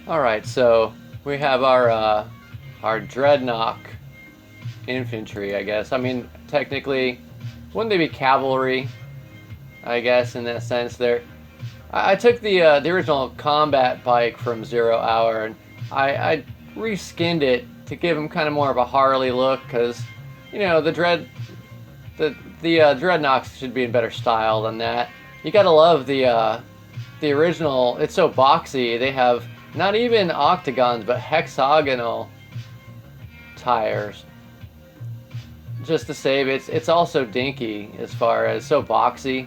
Alright, so we have our Dreadnok infantry, I guess. I mean, technically, wouldn't they be cavalry? I guess in that sense, I took the original combat bike from Zero Hour, and I reskinned it to give him kind of more of a Harley look, because you know the Dreadnoks should be in better style than that. You gotta love the original. It's so boxy. They have not even octagons, but hexagonal tires. Just to save it's also dinky as far as so boxy.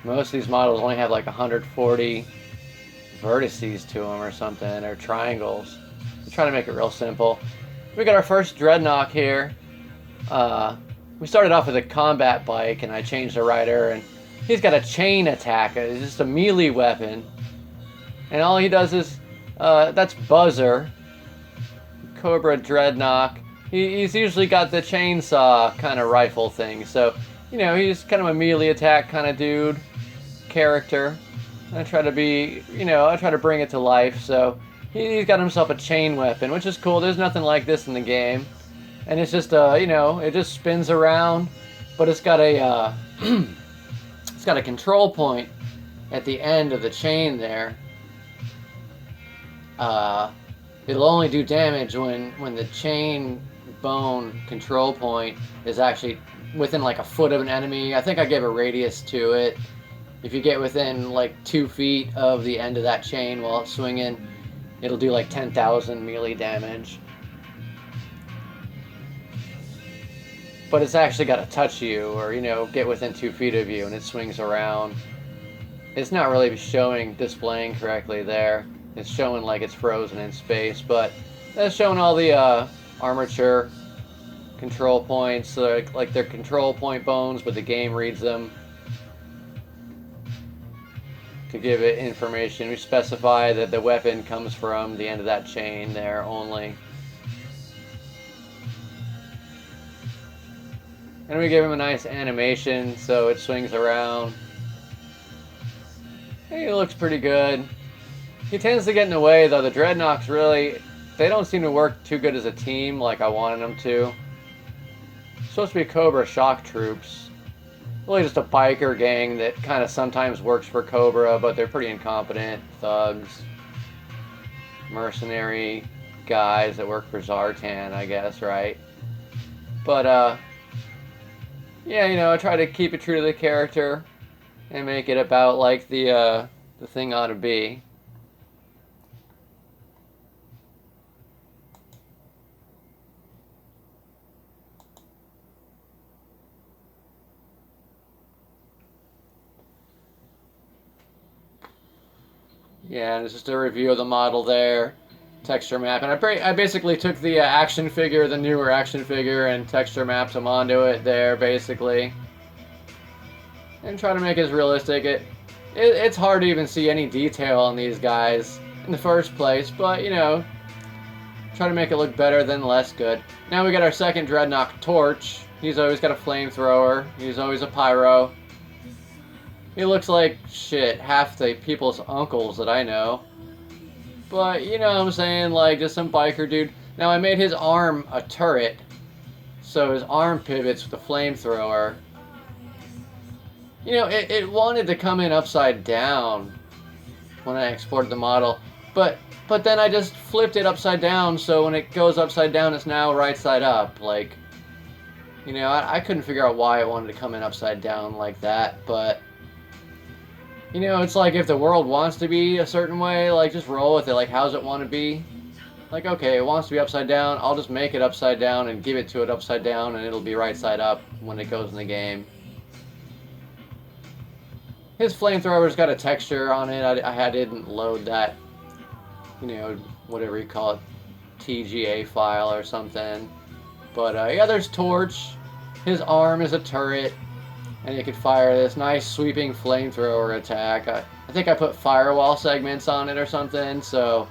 Most of these models only have like 140 vertices to them or something, or triangles. I'm trying to make it real simple. We got our first Dreadnok here. We started off with a combat bike, and I changed the rider, and he's got a chain attack. It's just a melee weapon. And all he does is, that's Buzzer. Cobra Dreadnok. He's usually got the chainsaw kind of rifle thing. So, you know, he's kind of a melee attack kind of dude. Character. I try to be, you know, I try to bring it to life. So, he's got himself a chain weapon, which is cool. There's nothing like this in the game. And it's just, you know, it just spins around. But it's got a, it's got a control point at the end of the chain there. It'll only do damage when the chain bone control point is actually within like a foot of an enemy. I think I gave a radius to it. If you get within like 2 feet of the end of that chain while it's swinging, it'll do like 10,000 melee damage. But it's actually got to touch you, or, you know, get within 2 feet of you, and it swings around. It's not really displaying correctly there. It's showing like it's frozen in space, but that's showing all the armature control points. So like they're control point bones, but the game reads them to give it information. We specify that the weapon comes from the end of that chain there only. And we give him a nice animation so it swings around. He looks pretty good. He tends to get in the way, though. The Dreadnoks really, they don't seem to work too good as a team like I wanted them to. It's supposed to be Cobra shock troops. Really just a biker gang that kind of sometimes works for Cobra, but they're pretty incompetent thugs. Mercenary guys that work for Zartan, I guess, right? But, yeah, you know, I try to keep it true to the character and make it about like the thing ought to be. Yeah, and it's just a review of the model there, texture map, and I basically took the action figure, the newer action figure, and texture mapped them onto it there, basically, and try to make it as realistic. It's hard to even see any detail on these guys in the first place, but you know, try to make it look better than less good. Now we got our second Dreadnok, Torch. He's always got a flamethrower. He's always a pyro. He looks like shit, half the people's uncles that I know. But, you know what I'm saying, like, just some biker dude. Now, I made his arm a turret, so his arm pivots with the flamethrower. You know, it wanted to come in upside down when I exported the model, but then I just flipped it upside down, so when it goes upside down, it's now right side up. Like, you know, I couldn't figure out why it wanted to come in upside down like that, but... You know, it's like if the world wants to be a certain way, like, just roll with it. Like, how's it want to be? Like, okay, it wants to be upside down. I'll just make it upside down and give it to it upside down, and it'll be right side up when it goes in the game. His flamethrower's got a texture on it. I didn't load that, you know, whatever you call it, TGA file or something. But, yeah, there's Torch. His arm is a turret. And you could fire this nice sweeping flamethrower attack. I think I put firewall segments on it or something, so...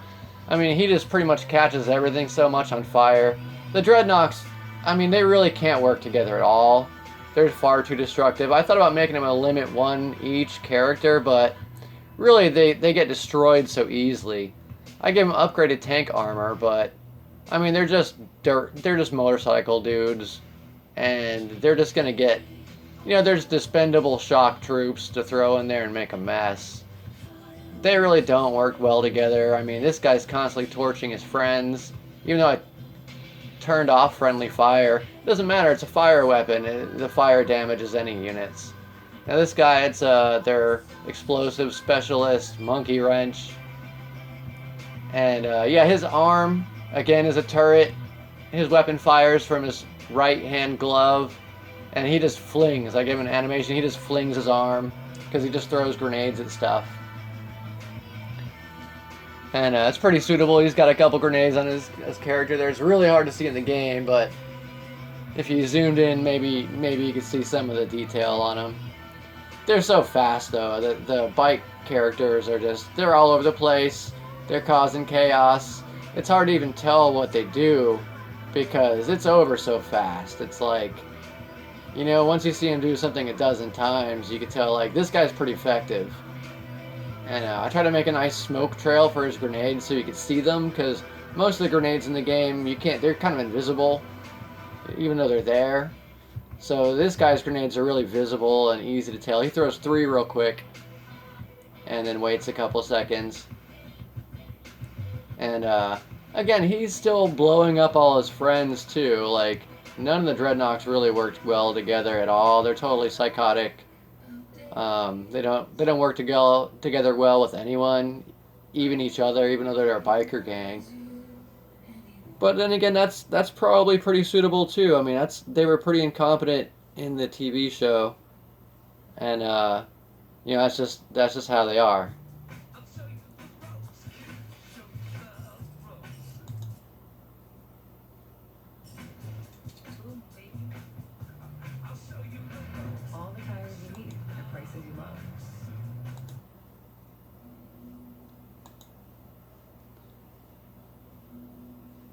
I mean, he just pretty much catches everything so much on fire. The Dreadnoks, I mean, they really can't work together at all. They're far too destructive. I thought about making them a limit one each character, but... Really, they get destroyed so easily. I gave him upgraded tank armor, but I mean, they're just motorcycle dudes, and they're just gonna get, there's dispendable shock troops to throw in there and make a mess. They really don't work well together. I mean, this guy's constantly torching his friends, even though I turned off friendly fire. It doesn't matter, it's a fire weapon. The fire damages any units. Now this guy, it's their explosive specialist, monkey wrench. And yeah, his arm, again, is a turret. His weapon fires from his right hand glove. And he just flings, I give him an animation, he just flings his arm. Because he just throws grenades at stuff. And it's pretty suitable. He's got a couple grenades on his character there. It's really hard to see in the game, but if you zoomed in, maybe you could see some of the detail on him. They're so fast, though. The bike characters are just, they're all over the place. They're causing chaos. It's hard to even tell what they do because it's over so fast. It's like, once you see him do something a dozen times, you can tell, like, this guy's pretty effective. And I try to make a nice smoke trail for his grenades so you can see them, because most of the grenades in the game, they're kind of invisible, even though they're there. So this guy's grenades are really visible and easy to tell. He throws 3 real quick, and then waits a couple seconds. And again, he's still blowing up all his friends too. Like, none of the Dreadnoks really worked well together at all. They're totally psychotic. They don't work together well with anyone, even each other, even though they're a biker gang. But then again, that's probably pretty suitable too. I mean, they were pretty incompetent in the TV show, and that's just how they are.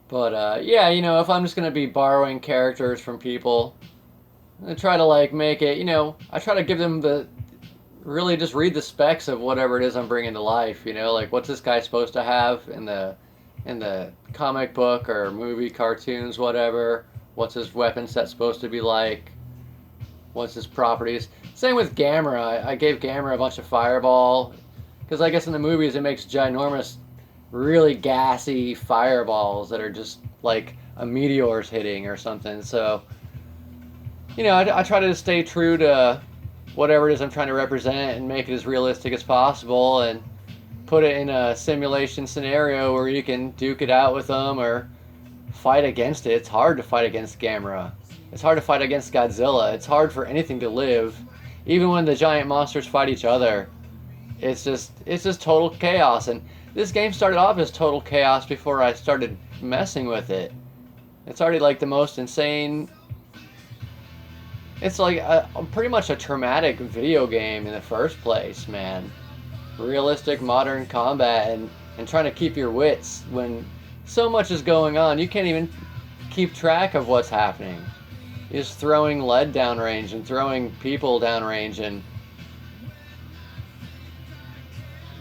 But, yeah, if I'm just going to be borrowing characters from people, I try to, like, make it, I try to give them really just read the specs of whatever it is I'm bringing to life, like, what's this guy supposed to have in the comic book or movie, cartoons, whatever, what's his weapon set supposed to be like, what's his properties. Same with Gamera. I gave Gamera a bunch of fireball, because I guess in the movies it makes ginormous, really gassy fireballs that are just like a meteor's hitting or something. So, I try to stay true to whatever it is I'm trying to represent and make it as realistic as possible and put it in a simulation scenario where you can duke it out with them or fight against it. It's hard to fight against Gamera. It's hard to fight against Godzilla. It's hard for anything to live. Even when the giant monsters fight each other, it's just total chaos. And this game started off as total chaos before I started messing with it. It's already like the most insane... It's like pretty much a traumatic video game in the first place, man. Realistic modern combat and trying to keep your wits when so much is going on. You can't even keep track of what's happening. You're just throwing lead downrange and throwing people downrange and...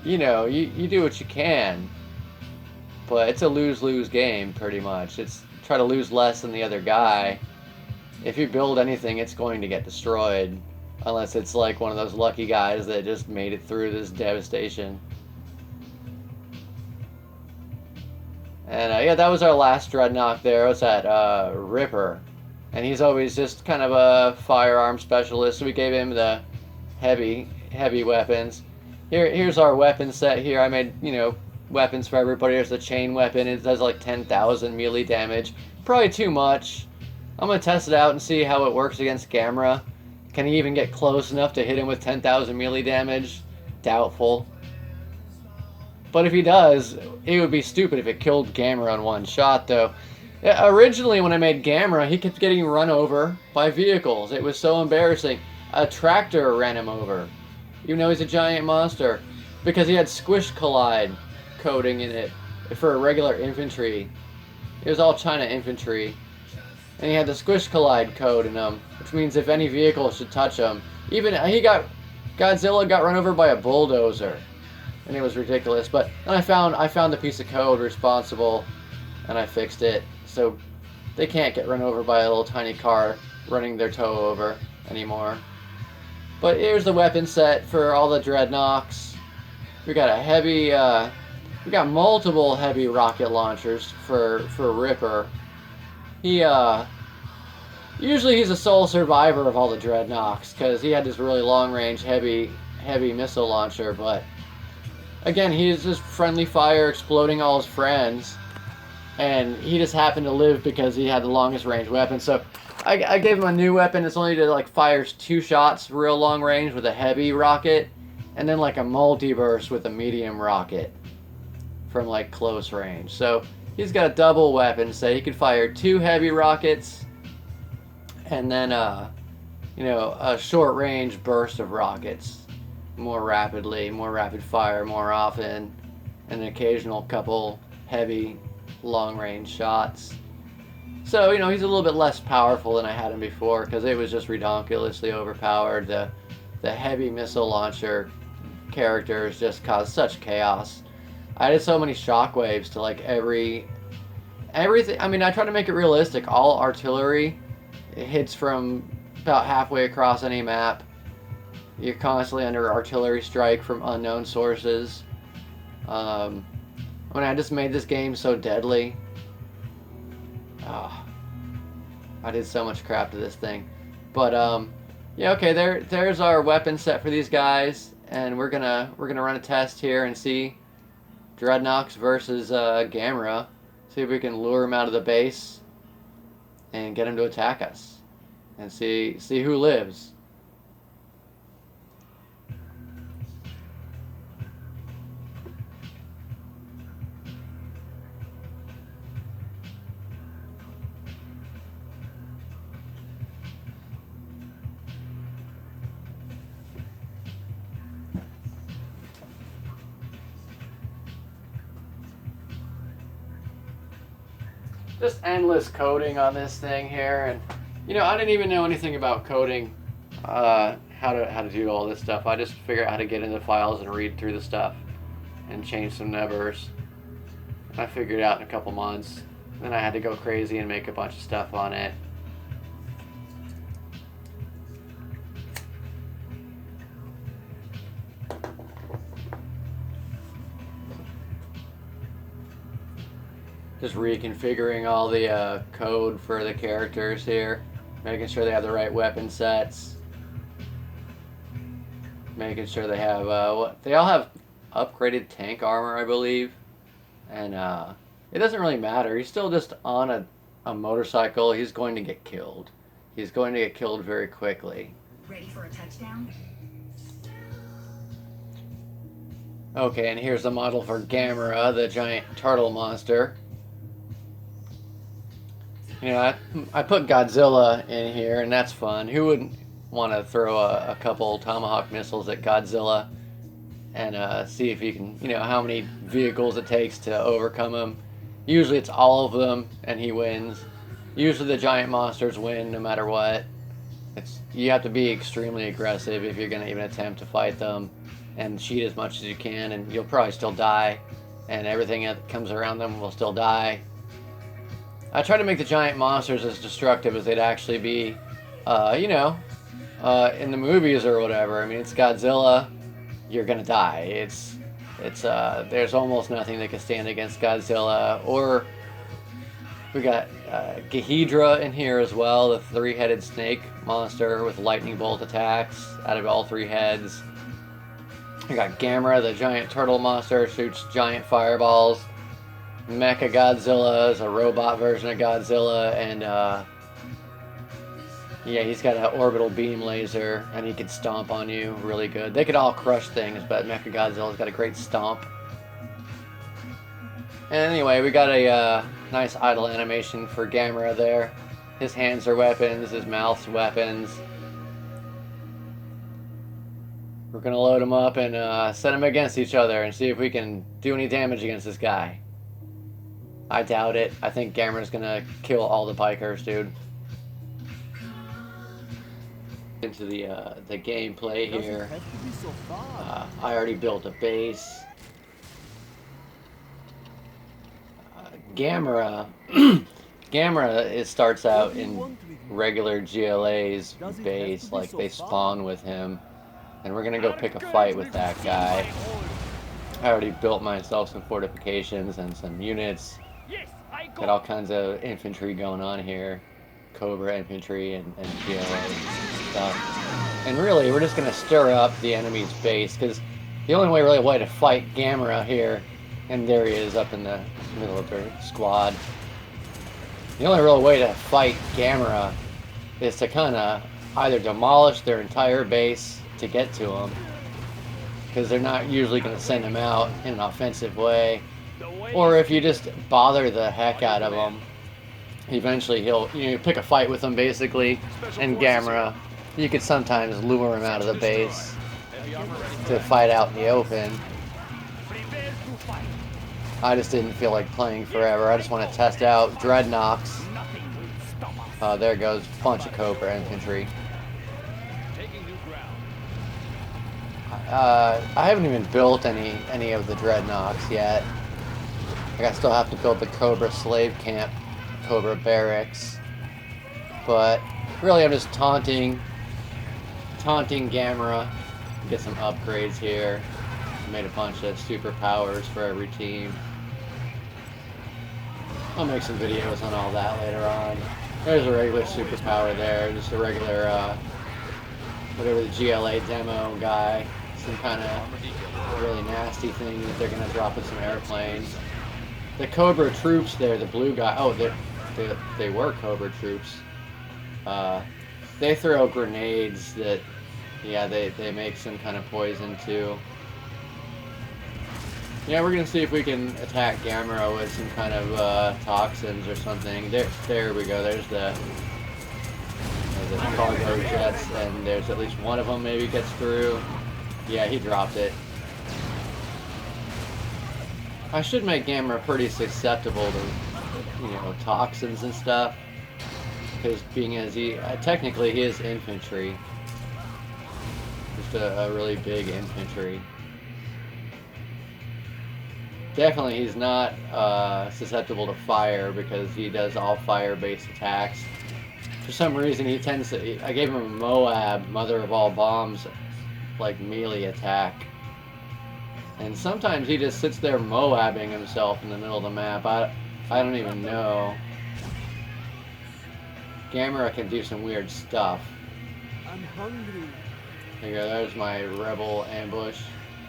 You do what you can, but it's a lose-lose game, pretty much. It's try to lose less than the other guy. If you build anything, it's going to get destroyed, unless it's like one of those lucky guys that just made it through this devastation. And yeah, that was our last Dreadnok there. What's that? Ripper. And he's always just kind of a firearm specialist, so we gave him the heavy weapons. Here's our weapon set here. I made, weapons for everybody. There's the chain weapon. It does like 10,000 melee damage. Probably too much. I'm going to test it out and see how it works against Gamera. Can he even get close enough to hit him with 10,000 melee damage? Doubtful. But if he does, it would be stupid if it killed Gamera in one shot, though. Originally, when I made Gamera, he kept getting run over by vehicles. It was so embarrassing. A tractor ran him over. Even though he's a giant monster, because he had Squish Collide coding in it for regular infantry. It was all China infantry, and he had the Squish Collide code in him, which means if any vehicle should touch him, even Godzilla got run over by a bulldozer. and it was ridiculous. But then I found the piece of code responsible, and I fixed it so they can't get run over by a little tiny car running their tow over anymore. But here's the weapon set for all the Dreadnoks. We got a heavy, we got multiple heavy rocket launchers for Ripper. Usually he's a sole survivor of all the Dreadnoks because he had this really long-range, heavy missile launcher. But again, he's just friendly fire, exploding all his friends, and he just happened to live because he had the longest range weapon. So I gave him a new weapon. It's only like fires 2 shots, real long range with a heavy rocket, and then like a multiverse with a medium rocket from like close range. So he's got a double weapon, so he could fire 2 heavy rockets and then you know, a short range burst of rockets more rapidly, more rapid fire more often, and an occasional couple heavy long range shots. So, you know, he's a little bit less powerful than I had him before because it was just ridiculously overpowered. The heavy missile launcher characters just caused such chaos. I did so many shockwaves to like everything. I mean, I try to make it realistic. All artillery, it hits from about halfway across any map. You're constantly under artillery strike from unknown sources. I mean, I just made this game so deadly. Oh, I did so much crap to this thing. But yeah, okay, there's our weapon set for these guys, and we're gonna run a test here and see Dreadnoks versus Gamera. See if we can lure him out of the base and get him to attack us, and see who lives. Just endless coding on this thing here, and you know, I didn't even know anything about coding, how to do all this stuff. I just figured out how to get into files and read through the stuff and change some numbers. I figured it out in a couple months. Then I had to go crazy and make a bunch of stuff on it. Just reconfiguring all the code for the characters here, making sure they have the right weapon sets, making sure they have they all have upgraded tank armor, I believe, and it doesn't really matter. He's still just on a motorcycle. He's going to get killed. He's going to get killed very quickly. Ready for a touchdown? Okay, and here's the model for Gamera, the giant turtle monster. You know, I put Godzilla in here, and that's fun. Who wouldn't want to throw a couple Tomahawk missiles at Godzilla and see if you can, you know, how many vehicles it takes to overcome him? Usually it's all of them, and he wins. Usually the giant monsters win no matter what. You have to be extremely aggressive if you're going to even attempt to fight them, and cheat as much as you can, and you'll probably still die, and everything that comes around them will still die. I try to make the giant monsters as destructive as they'd actually be, you know, in the movies or whatever. I mean, it's Godzilla, you're gonna die. There's almost nothing that can stand against Godzilla. Or we got Ghidorah in here as well, the 3-headed snake monster with lightning bolt attacks out of all 3 heads. We got Gamera, the giant turtle monster, shoots giant fireballs. Mecha Godzilla is a robot version of Godzilla, and yeah, he's got an orbital beam laser, and he can stomp on you really good. They could all crush things, but Mecha Godzilla's got a great stomp. And anyway, we got a nice idle animation for Gamera there. His hands are weapons, his mouth's weapons. We're gonna load them up and set them against each other and see if we can do any damage against this guy. I doubt it. I think Gamera's gonna kill all the bikers, dude. Into the gameplay here. I already built a base. Gamera, Gamera, it starts out in regular GLA's base, like they spawn with him, and we're gonna go pick a fight with that guy. I already built myself some fortifications and some units. Got all kinds of infantry going on here, Cobra infantry and GLA stuff. And really, we're just gonna stir up the enemy's base, because the only way to fight Gamera here, and there he is up in the middle of their squad. The only real way to fight Gamera is to kind of either demolish their entire base to get to him, because they're not usually going to send him out in an offensive way, or if you just bother the heck out of him, eventually he'll, pick a fight with him basically, and Gamera, you could sometimes lure him out of the base to fight out in the open. I just didn't feel like playing forever. I just want to test out Dreadnoks. There goes a bunch of Cobra infantry. I haven't even built any of the Dreadnoks yet. Like, I still have to build the Cobra slave camp, Cobra barracks. But really, I'm just taunting Gamera. Get some upgrades here. Made a bunch of superpowers for every team. I'll make some videos on all that later on. There's a regular superpower there, just a regular, whatever the GLA demo guy. Some kind of really nasty thing that they're going to drop with some airplanes. The Cobra troops there, the blue guy, oh, they were Cobra troops. They throw grenades that, yeah, they make some kind of poison too. Yeah, we're gonna see if we can attack Gamera with some kind of toxins or something. There we go. There's the cargo jets, and there's at least one of them maybe gets through. Yeah, he dropped it. I should make Gamera pretty susceptible to, toxins and stuff, because being as technically he is infantry, just a really big infantry. Definitely he's not susceptible to fire, because he does all fire-based attacks. For some reason he tends to, I gave him a Moab, mother of all bombs, like melee attack. And sometimes he just sits there Moabbing himself in the middle of the map. I don't even know. Gamera can do some weird stuff. I'm hungry. There you go, there's my rebel ambush.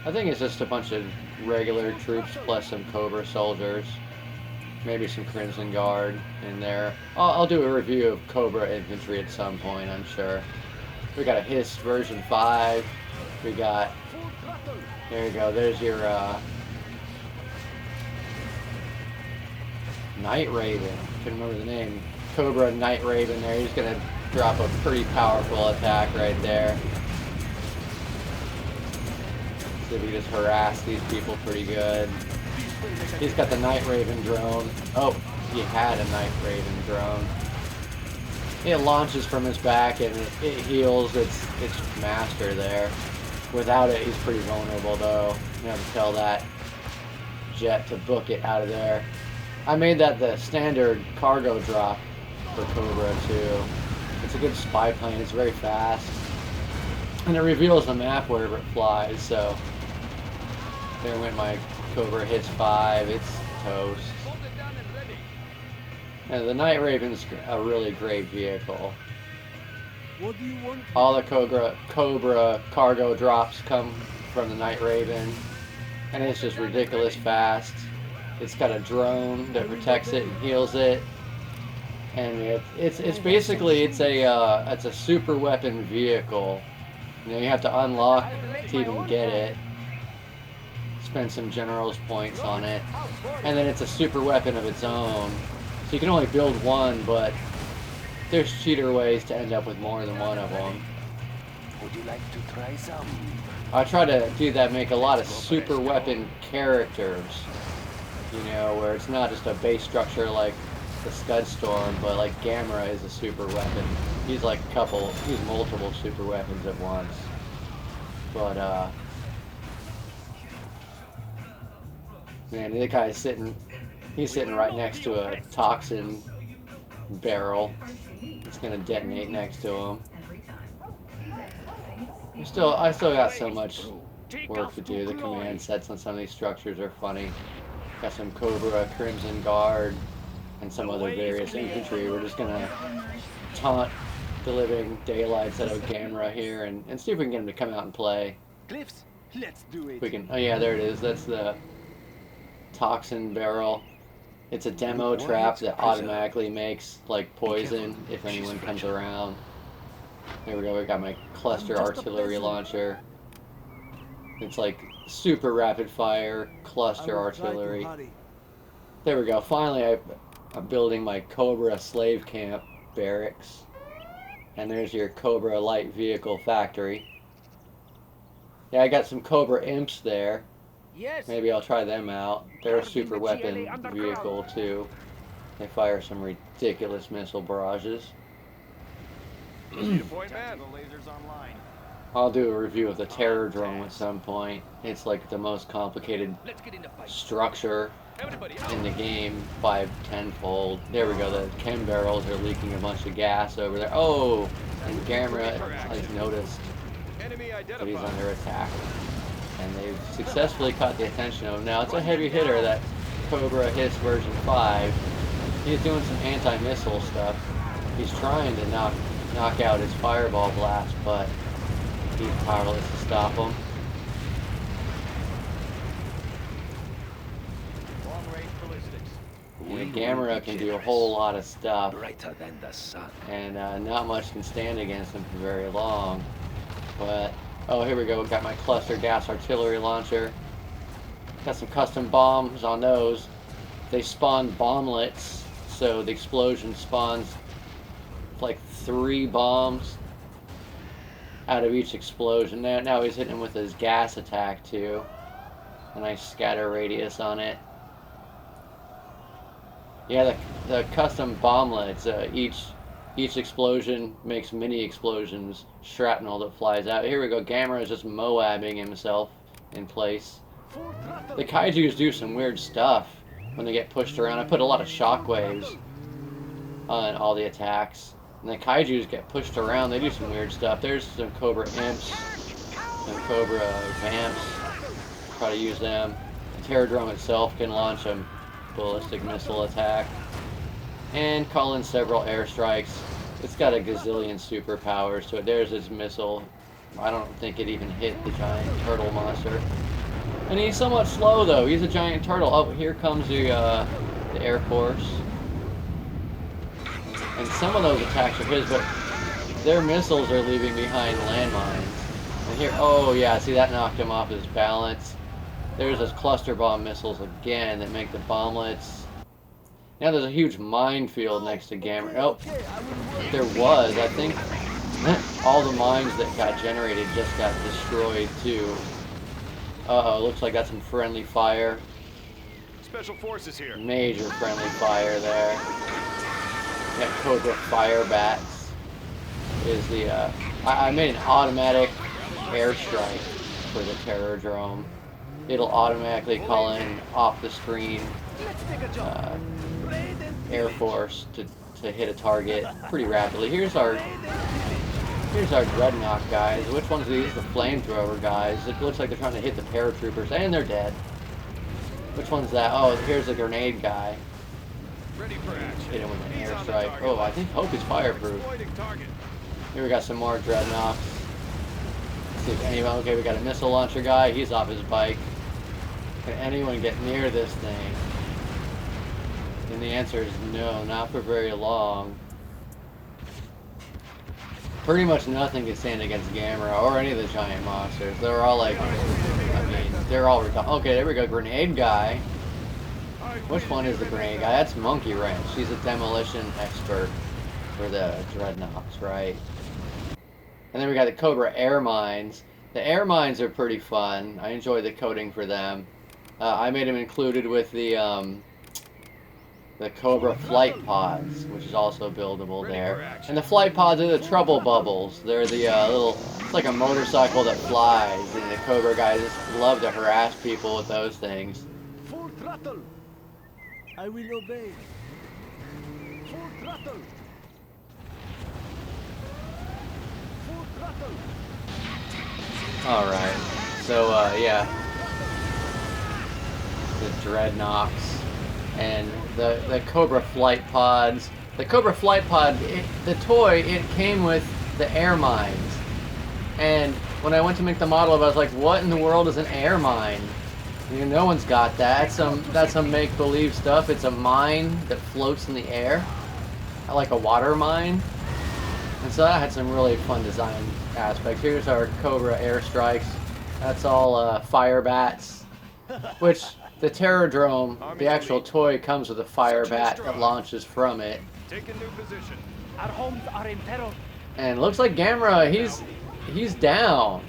I think it's just a bunch of regular troops plus some Cobra soldiers. Maybe some Crimson Guard in there. I'll do a review of Cobra infantry at some point, I'm sure. We got a Hiss version 5. We got... There you go, there's your Night Raven. Couldn't remember the name. Cobra Night Raven there. He's going to drop a pretty powerful attack right there. So we just harass these people pretty good. He's got the Night Raven drone. Oh, he had a Night Raven drone. It launches from his back and it heals its master there. Without it, he's pretty vulnerable though. You have to tell that jet to book it out of there. I made that the standard cargo drop for Cobra too. It's a good spy plane. It's very fast. And it reveals the map wherever it flies, so... There went my Cobra Hiss 5, it's toast. And the Night Raven's a really great vehicle. What do you want? All the Cobra cargo drops come from the Night Raven, and it's just ridiculous fast. It's got a drone that protects it and heals it, and it's basically it's a super weapon vehicle. You have to unlock to even get it. Spend some general's points on it, and then it's a super weapon of its own. So you can only build one, but there's cheater ways to end up with more than one of them. Would you like to try some? I try to do that, make a lot of super weapon characters, where it's not just a base structure like the Scud Storm, but like Gamera is a super weapon. He's like he's multiple super weapons at once. But man, that guy's sitting He's sitting right next to a toxin barrel. It's gonna detonate next to him. I still got so much work to do. The command sets on some of these structures are funny. Got some Cobra, Crimson Guard, and some other various infantry. We're just gonna taunt the living daylights out of Gamera here and see if we can get him to come out and play. Cliffs, let's do it. We can. Oh yeah, there it is. That's the toxin barrel. It's a demo trap that automatically makes like poison if anyone comes around. There we go. We got my cluster artillery launcher. It's like super rapid fire cluster artillery. There we go. Finally, I'm building my Cobra slave camp barracks. And there's your Cobra light vehicle factory. Yeah, I got some Cobra imps there. Yes. Maybe I'll try them out. They're a super weapon vehicle too. They fire some ridiculous missile barrages. I'll do a review of the terror drone at some point. It's like the most complicated structure in the game by tenfold. There we go, the chem barrels are leaking a bunch of gas over there. Oh, and Gamera has noticed that he's under attack. And they've successfully caught the attention of him. Now, it's a heavy hitter, that Cobra Hiss version 5. He's doing some anti-missile stuff. He's trying to knock out his fireball blast, but he's powerless to stop him. And Gamera can do a whole lot of stuff, Brighter than the sun. and not much can stand against him for very long. But, oh, here we go. We got my cluster gas artillery launcher. Got some custom bombs on those. They spawn bomblets, so the explosion spawns like 3 bombs out of each explosion. Now he's hitting him with his gas attack too. A nice scatter radius on it. Yeah, the custom bomblets, each explosion makes mini explosions, shrapnel that flies out. Here we go, Gamera is just moabbing himself in place. The kaijus do some weird stuff when they get pushed around. I put a lot of shockwaves on all the attacks. And the kaijus get pushed around, they do some weird stuff. There's some Cobra imps, some Cobra vamps. Try to use them. The terror drone itself can launch a ballistic missile attack. And call in several airstrikes. It's got a gazillion superpowers to it. There's its missile. I don't think it even hit the giant turtle monster. And he's somewhat slow though. He's a giant turtle. Oh, here comes the Air Force. And some of those attacks are his, but their missiles are leaving behind landmines. And here, oh yeah, see that knocked him off his balance. There's those cluster bomb missiles again that make the bomblets. Now there's a huge minefield next to Gamera. Oh, there was. I think all the mines that got generated just got destroyed too. Uh-oh, looks like got some friendly fire. Special forces here. Major friendly fire there. Got Cobra Fire Bats. Is the I made an automatic airstrike for the terror drone. It'll automatically call in off the screen Air Force to hit a target pretty rapidly. Here's our Dreadnok guys. Which one's these? The flamethrower guys. It looks like they're trying to hit the paratroopers, and they're dead. Which one's that? Oh, here's the grenade guy. Ready for action. Hit him with an airstrike. Oh, I think Hope is fireproof. Here we got some more Dreadnoks. Let's see if anyone. Okay, we got a missile launcher guy. He's off his bike. Can anyone get near this thing? And the answer is no, not for very long. Pretty much nothing can stand against Gamera or any of the giant monsters. They're all like, I mean, they're all okay. There we go, grenade guy. Which one is the grenade guy? That's Monkey Wrench. He's a demolition expert for the Dreadnoks, right? And then we got the Cobra air mines. The air mines are pretty fun. I enjoy the coding for them. I made them included with the Cobra flight pods, which is also buildable there. And the flight pods are the trouble bubbles. They're the little, it's like a motorcycle that flies, and the Cobra guys just love to harass people with those things. Full throttle. I will obey. Full throttle. Full throttle. Alright. So, yeah. The Dreadnoks. And the Cobra flight pods. The Cobra flight pod, the toy, it came with the air mines. And when I went to make the model of it, I was like, what in the world is an air mine? You know, no one's got that. That's some make-believe stuff. It's a mine that floats in the air. Like a water mine. And so that had some really fun design aspects. Here's our Cobra airstrikes. That's all fire bats. Which, the Terrordrome, the actual toy, comes with a fire bat that launches from it. Take a new position. Our homes are in peril. And looks like Gamera, he's down.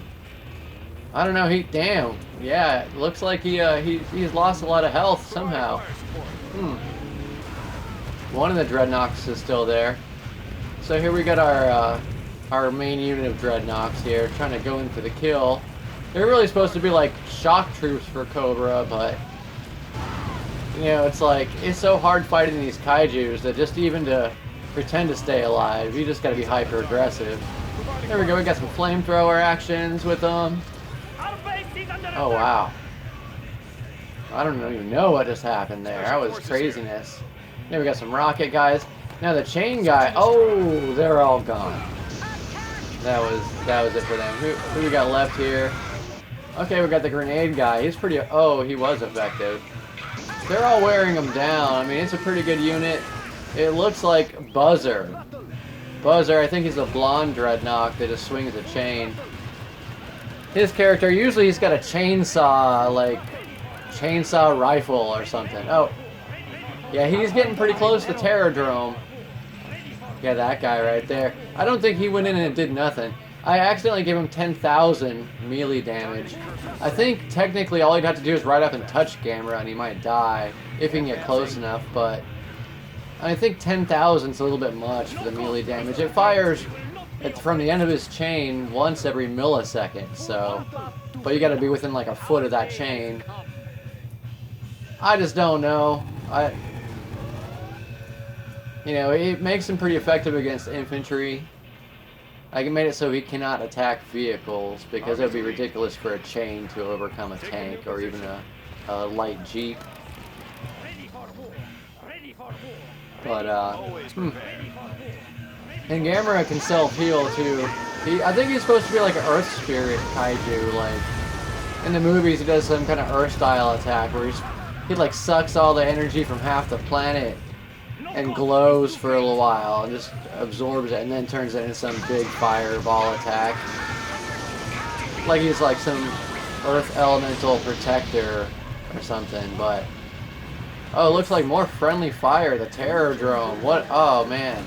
I don't know, damn. Yeah, it looks like he's lost a lot of health somehow. One of the Dreadnoks is still there. So here we got our main unit of Dreadnoks here, trying to go in for the kill. They're really supposed to be like shock troops for Cobra, but you know, it's like, it's so hard fighting these kaijus that just even to pretend to stay alive, you just gotta be hyper aggressive. There we go, we got some flamethrower actions with them. Oh wow. I don't even know what just happened there. That was craziness. Then we got some rocket guys. Now the chain guy, oh, they're all gone. That was it for them. Who we got left here? Okay, we got the grenade guy. He's pretty, oh, he was effective. They're all wearing him down. I mean, it's a pretty good unit. It looks like Buzzer. Buzzer, I think he's a blonde Dreadnok that just swings a chain. His character, usually he's got a chainsaw, like, chainsaw rifle or something. Oh, yeah, he's getting pretty close to Terrordrome. Yeah, that guy right there. I don't think he went in and did nothing. I accidentally gave him 10,000 melee damage. I think technically all he'd have to do is ride up and touch Gamera and he might die if he can get close enough, but I think 10,000 is a little bit much for the melee damage. It fires from the end of his chain once every millisecond, so, but you gotta be within like a foot of that chain. I just don't know. You know, it makes him pretty effective against infantry. I made it so he cannot attack vehicles because it would be ridiculous for a chain to overcome a tank or even a light jeep. But and Gamera can self-heal too. I think he's supposed to be like an Earth Spirit kaiju. Like in the movies, he does some kind of Earth-style attack where he like sucks all the energy from half the planet and glows for a little while and just absorbs it and then turns it into some big fireball attack. Like he's like some Earth Elemental Protector or something, but oh, it looks like more friendly fire, the Terrordrome. What? Oh man.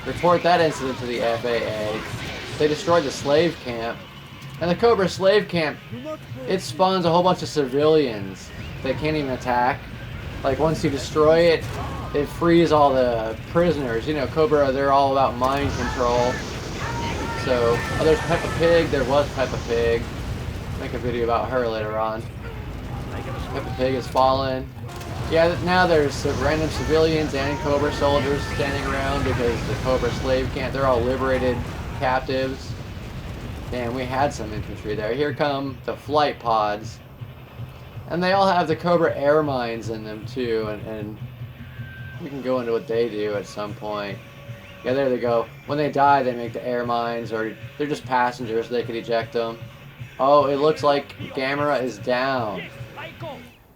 Report that incident to the FAA. They destroyed the slave camp. And the Cobra slave camp, it spawns a whole bunch of civilians that can't even attack. Like once you destroy it, it frees all the prisoners. You know, Cobra, they're all about mind control. So, oh, there's Peppa Pig. There was Peppa Pig. Make a video about her later on. Peppa Pig has fallen. Yeah, now there's random civilians and Cobra soldiers standing around because the Cobra slave camp, they're all liberated captives. And we had some infantry there. Here come the flight pods. And they all have the Cobra air mines in them too, and we can go into what they do at some point. Yeah, there they go. When they die, they make the air mines, or they're just passengers, they could eject them. Oh, it looks like Gamera is down.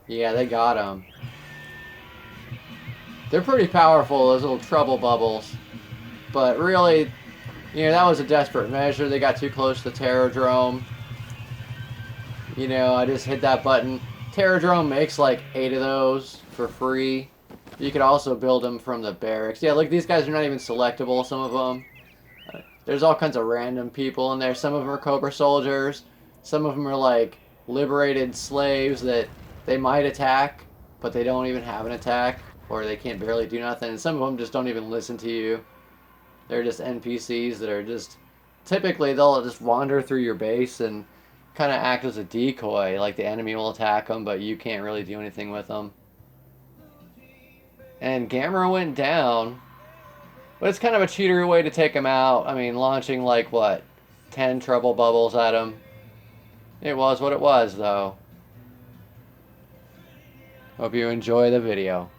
Yeah, they got him. They're pretty powerful, those little trouble bubbles. But really, you know, that was a desperate measure. They got too close to Terrordrome. You know, I just hit that button. Terrordrome makes like 8 of those for free. You could also build them from the barracks. Yeah, look, these guys are not even selectable, some of them. There's all kinds of random people in there. Some of them are Cobra soldiers. Some of them are like liberated slaves that they might attack, but they don't even have an attack, or they can't barely do nothing. And some of them just don't even listen to you. They're just NPCs that are just, typically they'll just wander through your base and kind of act as a decoy. Like the enemy will attack them, but you can't really do anything with them. And Gamera went down. But it's kind of a cheatery way to take him out. I mean, launching like, what, 10 trouble bubbles at him. It was what it was, though. Hope you enjoy the video.